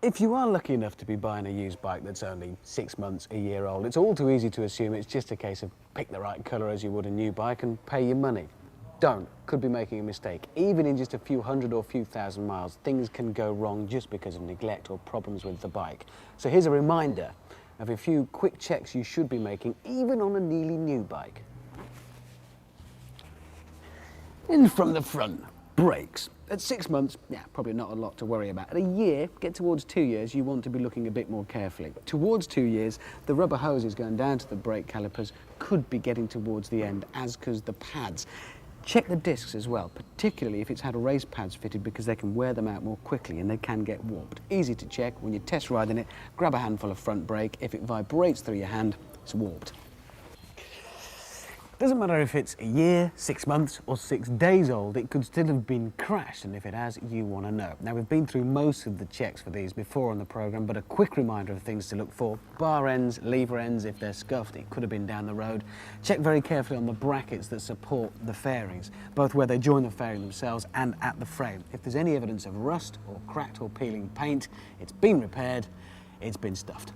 If you are lucky enough to be buying a used bike that's only 6 months, a year old, it's all too easy to assume it's just a case of pick the right colour as you would a new bike and pay your money. Don't. Could be making a mistake. Even in just a few hundred or few thousand miles, things can go wrong just because of neglect or problems with the bike. So here's a reminder of a few quick checks you should be making, even on a nearly new bike. In from the front, brakes. At 6 months, yeah, probably not a lot to worry about. At a year, get towards 2 years, you want to be looking a bit more carefully. Towards 2 years, the rubber hoses going down to the brake calipers could be getting towards the end, as could the pads. Check the discs as well, particularly if it's had race pads fitted, because they can wear them out more quickly and they can get warped. Easy to check. When you're test riding it, grab a handful of front brake. If it vibrates through your hand, it's warped. Doesn't matter if it's a year, 6 months or 6 days old, it could still have been crashed, and if it has, you want to know. Now, we've been through most of the checks for these before on the programme, but a quick reminder of things to look for. Bar ends, lever ends, if they're scuffed, it could have been down the road. Check very carefully on the brackets that support the fairings, both where they join the fairing themselves and at the frame. If there's any evidence of rust or cracked or peeling paint, it's been repaired, it's been stuffed.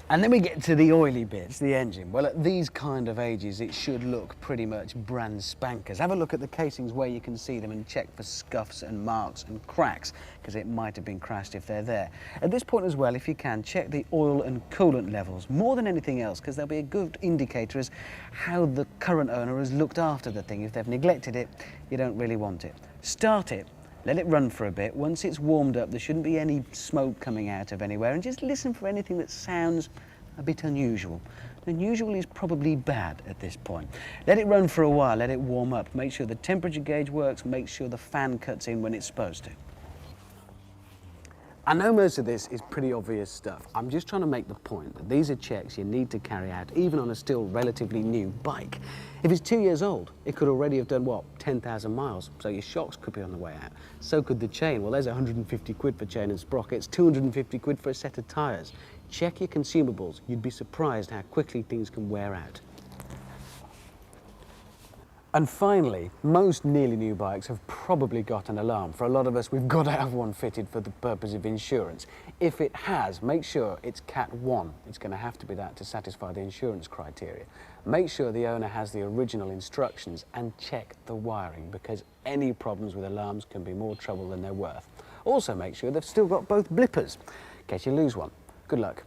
And then we get to the oily bits, the engine. Well, at these kind of ages, it should look pretty much brand spankers. Have a look at the casings where you can see them and check for scuffs and marks and cracks, because it might have been crashed if they're there. At this point as well, if you can, check the oil and coolant levels, more than anything else, because they'll be a good indicator as how the current owner has looked after the thing. If they've neglected it, you don't really want it. Start it. Let it run for a bit. Once it's warmed up, there shouldn't be any smoke coming out of anywhere, and just listen for anything that sounds a bit unusual. Unusual is probably bad at this point. Let it run for a while, let it warm up. Make sure the temperature gauge works, make sure the fan cuts in when it's supposed to. I know most of this is pretty obvious stuff. I'm just trying to make the point that these are checks you need to carry out even on a still relatively new bike. If it's 2 years old, it could already have done, what, 10,000 miles, so your shocks could be on the way out. So could the chain. Well, there's 150 quid for chain and sprockets, 250 quid for a set of tyres. Check your consumables. You'd be surprised how quickly things can wear out. And finally, most nearly new bikes have probably got an alarm. For a lot of us, we've got to have one fitted for the purpose of insurance. If it has, make sure it's Cat 1. It's going to have to be that to satisfy the insurance criteria. Make sure the owner has the original instructions and check the wiring, because any problems with alarms can be more trouble than they're worth. Also make sure they've still got both blippers, in case you lose one. Good luck.